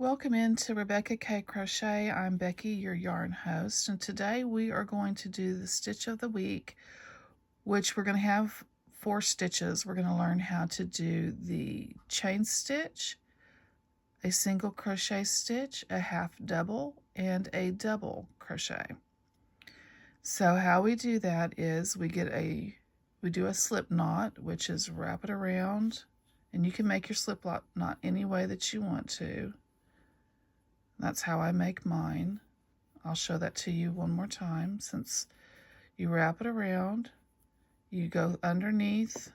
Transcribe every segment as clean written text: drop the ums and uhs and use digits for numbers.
Welcome into Rebecca K. Crochet. I'm Becky, your yarn host, and today we are going to do the stitch of the week, which we're going to have 4 stitches. We're going to learn how to do the chain stitch, a single crochet stitch, a half double, and a double crochet. So how we do that is we do a slip knot, which is wrap it around, and you can make your slip knot any way that you want to. That's how I make mine. I'll show that to you one more time. Since you wrap it around, you go underneath,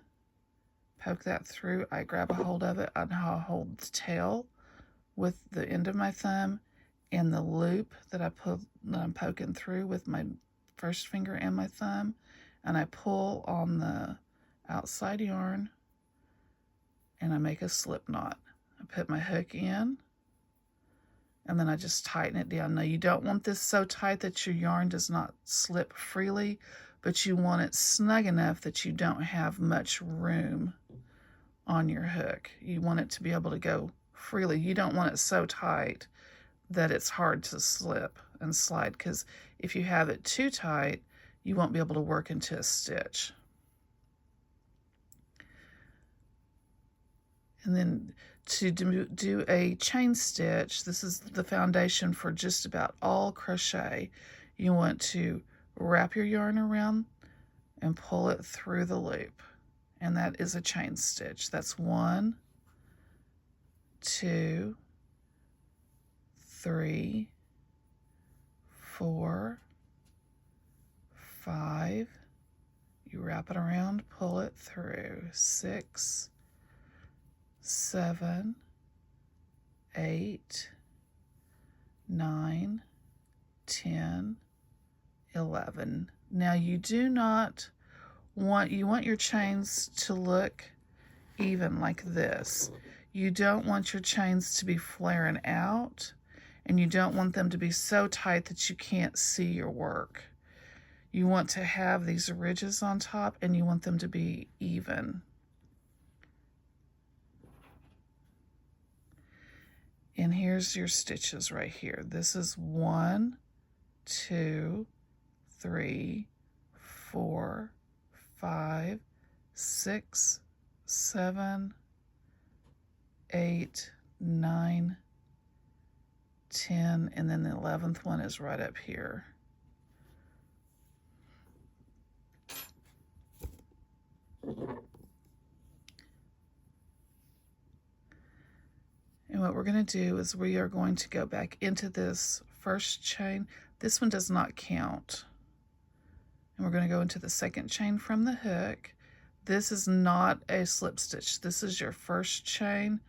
poke that through. I grab a hold of it and I'll hold the tail with the end of my thumb and the loop that I'm poking through with my first finger and my thumb, and I pull on the outside yarn and I make a slip knot. I put my hook in, and then I just tighten it down. Now, you don't want this so tight that your yarn does not slip freely, but you want it snug enough that you don't have much room on your hook. You want it to be able to go freely. You don't want it so tight that it's hard to slip and slide, because if you have it too tight, you won't be able to work into a stitch. And then to do a chain stitch, this is the foundation for just about all crochet. You want to wrap your yarn around and pull it through the loop, and that is a chain stitch. That's 1, 2, 3, 4, 5. You wrap it around, pull it through. 6, 7, 8, 9, 10, 11. Now you do not want your chains to look even like this. You don't want your chains to be flaring out, and you don't want them to be so tight that you can't see your work. You want to have these ridges on top, and you want them to be even. And here's your stitches right here. This is 1, 2, 3, 4, 5, 6, 7, 8, 9, 10, and then the 11th one is right up here. And what we're going to do is we are going to go back into this first chain. This one does not count. And we're going to go into the second chain from the hook. This is not a slip stitch. This is your first chain,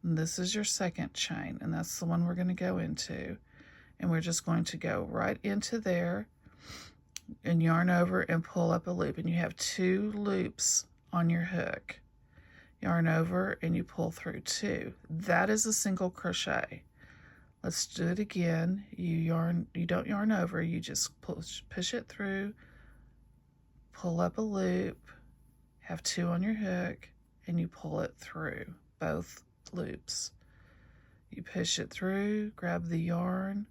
and this is your second chain, and that's the one we're going to go into. And we're just going to go right into there and yarn over and pull up a loop. And you have 2 loops on your hook. Yarn over and you pull through 2. That is a single crochet. Let's do it again. You don't yarn over, you just push it through, pull up a loop, have 2 on your hook, and you pull it through both loops. You push it through, grab the yarn,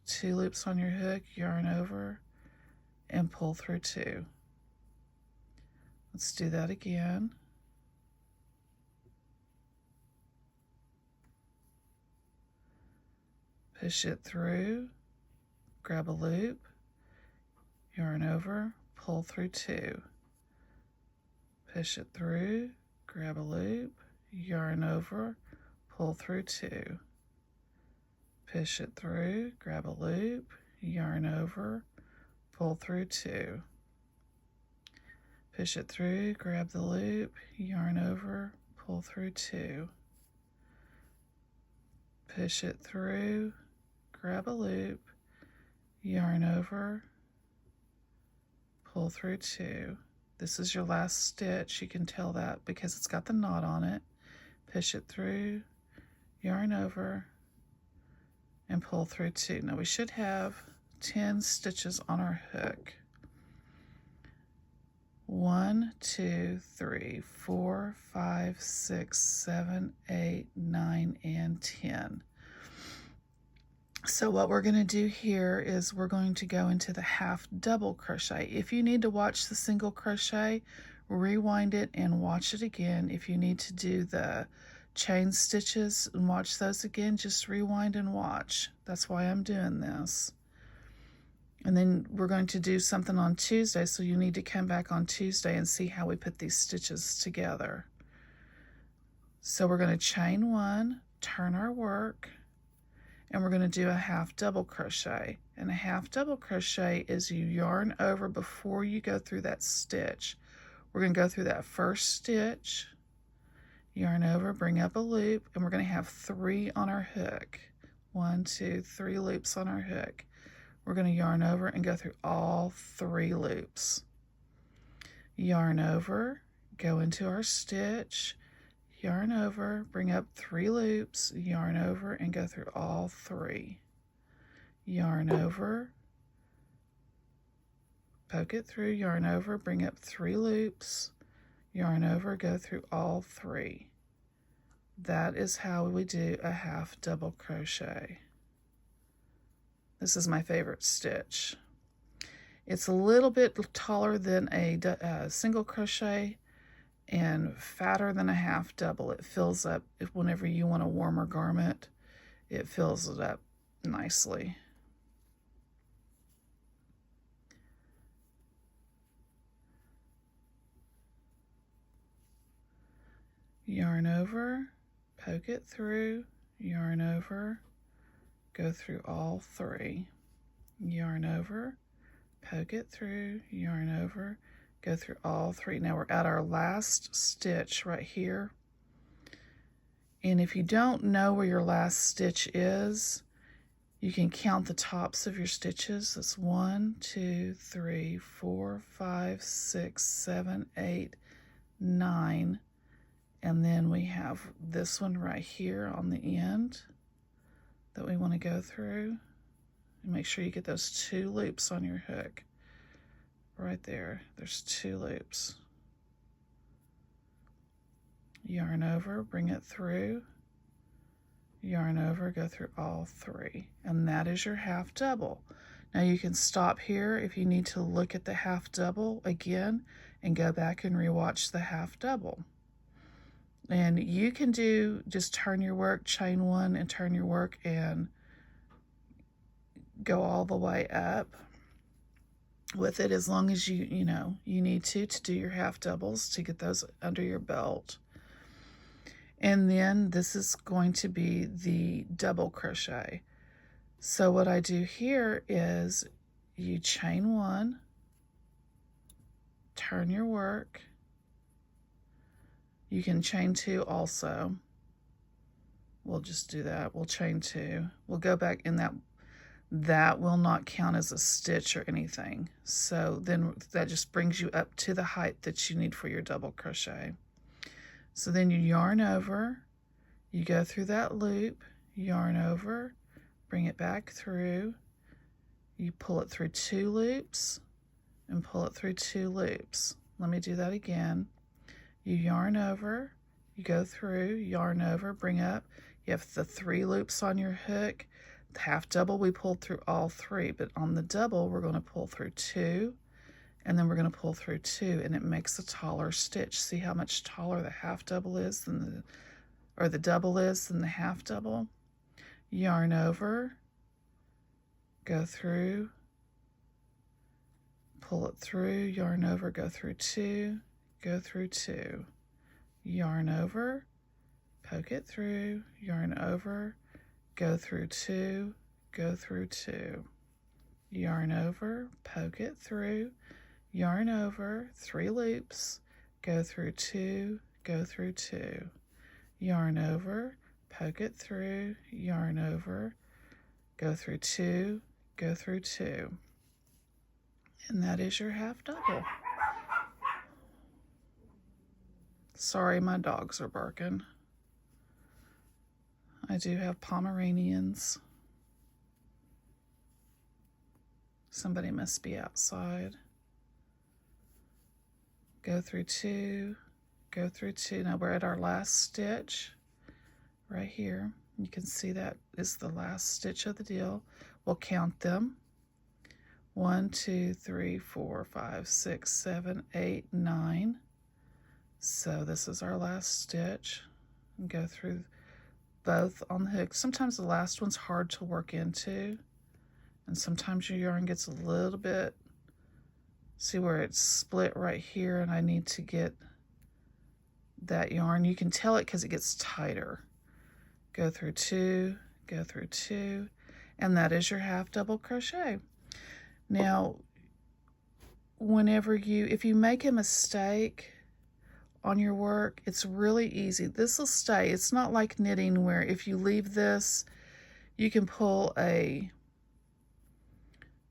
2 loops on your hook, yarn over, and pull through 2. Let's do that again. Push it through, grab a loop, yarn over, pull through 2. Push it through, grab a loop, yarn over, pull through 2. Push it through, grab a loop, yarn over, pull through 2. Push it through, grab the loop, yarn over, pull through 2. Push it through, grab a loop, yarn over, pull through 2. This is your last stitch. You can tell that because it's got the knot on it. Push it through, yarn over, and pull through 2. Now we should have 10 stitches on our hook. 1, 2, 3, 4, 5, 6, 7, 8, 9, and 10. So what we're going to do here is we're going to go into the half double crochet. If you need to watch the single crochet, rewind it and watch it again. If you need to do the chain stitches and watch those again, just rewind and watch. That's why I'm doing this. And then we're going to do something on Tuesday, so you need to come back on Tuesday and see how we put these stitches together. So we're going to chain 1, turn our work, and we're going to do a half double crochet. And a half double crochet is you yarn over before you go through that stitch. We're going to go through that first stitch, yarn over, bring up a loop, and we're going to have 3 on our hook. 1, 2, 3 loops on our hook. We're going to yarn over and go through all 3 loops. Yarn over, go into our stitch, yarn over, bring up 3 loops, yarn over, and go through all 3. Yarn over, poke it through, yarn over, bring up 3 loops, yarn over, go through all 3. That is how we do a half double crochet. This is my favorite stitch. It's a little bit taller than a single crochet and fatter than a half double. It fills up whenever you want a warmer garment. It fills it up nicely. Yarn over, poke it through, yarn over, go through all 3. Yarn over, poke it through, yarn over, go through all 3. Now we're at our last stitch right here. And if you don't know where your last stitch is, you can count the tops of your stitches. That's 1, 2, 3, 4, 5, 6, 7, 8, 9. And then we have this one right here on the end that we want to go through. And make sure you get those 2 loops on your hook. Right there, there's 2 loops. Yarn over, bring it through, yarn over, go through all 3. And that is your half double. Now you can stop here if you need to look at the half double again and go back and rewatch the half double. And you can do, just turn your work, chain 1 and turn your work and go all the way up with it, as long as you need to do your half doubles to get those under your belt. And then this is going to be the double crochet. So what I do here is you chain 1, turn your work. You can chain 2 also. We'll just do that. We'll chain 2. We'll go back in that will not count as a stitch or anything. So then that just brings you up to the height that you need for your double crochet. So then you yarn over, you go through that loop, yarn over, bring it back through, you pull it through 2 loops and pull it through 2 loops. Let me do that again. You yarn over, you go through, yarn over, bring up, you have the 3 loops on your hook. The half double we pulled through all 3, but on the double we're going to pull through 2, and then we're going to pull through 2, and it makes a taller stitch. See how much taller the half double is than the double is than the half double? Yarn over, go through, pull it through, yarn over, go through 2, go through 2, yarn over, poke it through, yarn over, go through 2, go through 2, yarn over, poke it through, yarn over, 3 loops, go through 2, go through 2, yarn over, poke it through, yarn over, go through 2, go through 2. And that is your half double. Sorry, my dogs are barking. I do have Pomeranians. Somebody must be outside. go through 2, go through 2. Now we're at our last stitch right here. You can see that is the last stitch of the deal. We'll count them. 1, 2, 3, 4, 5, 6, 7, 8, 9. So this is our last stitch. And go through both on the hook. Sometimes the last one's hard to work into, and sometimes your yarn gets a little bit, see where it's split right here, and I need to get that yarn. You can tell it because it gets tighter. Go through 2, go through 2, and that is your half double crochet. Now, if you make a mistake on your work, it's really easy. This will stay. It's not like knitting where if you leave this, you can pull a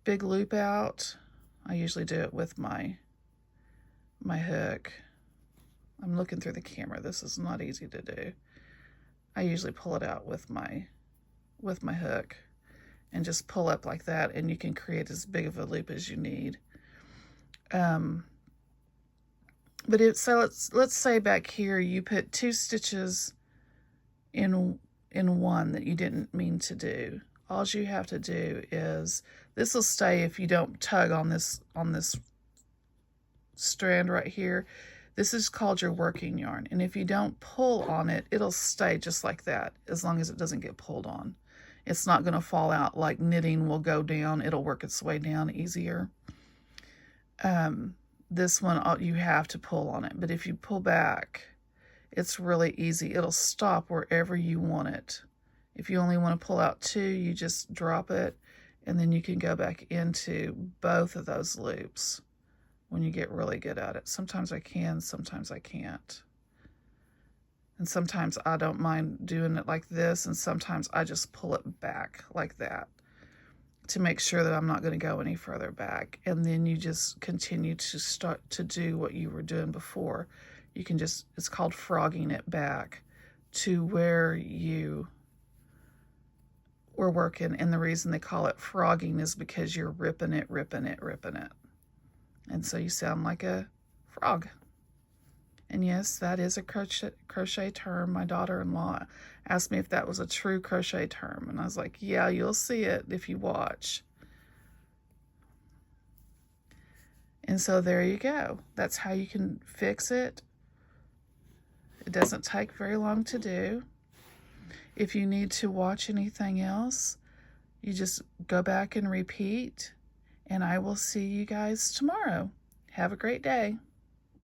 big loop out. I usually do it with my hook. I'm looking through the camera. This is not easy to do. I usually pull it out with my hook and just pull up like that, and you can create as big of a loop as you need. So let's say back here you put 2 stitches in one that you didn't mean to do. All you have to do is, this will stay if you don't tug on this strand right here. This is called your working yarn, and if you don't pull on it, it'll stay just like that as long as it doesn't get pulled on. It's not going to fall out like knitting will go down. It'll work its way down easier. This one, you have to pull on it, but if you pull back, it's really easy. It'll stop wherever you want it. If you only want to pull out 2, you just drop it, and then you can go back into both of those loops when you get really good at it. Sometimes I can, sometimes I can't. And sometimes I don't mind doing it like this, and sometimes I just pull it back like that to make sure that I'm not going to go any further back. And then you just continue to start to do what you were doing before. You can just, it's called frogging it back to where you were working. And the reason they call it frogging is because you're ripping it, ripping it, ripping it. And so you sound like a frog. And yes, that is a crochet term. My daughter-in-law asked me if that was a true crochet term. And I was like, yeah, you'll see it if you watch. And so there you go. That's how you can fix it. It doesn't take very long to do. If you need to watch anything else, you just go back and repeat. And I will see you guys tomorrow. Have a great day.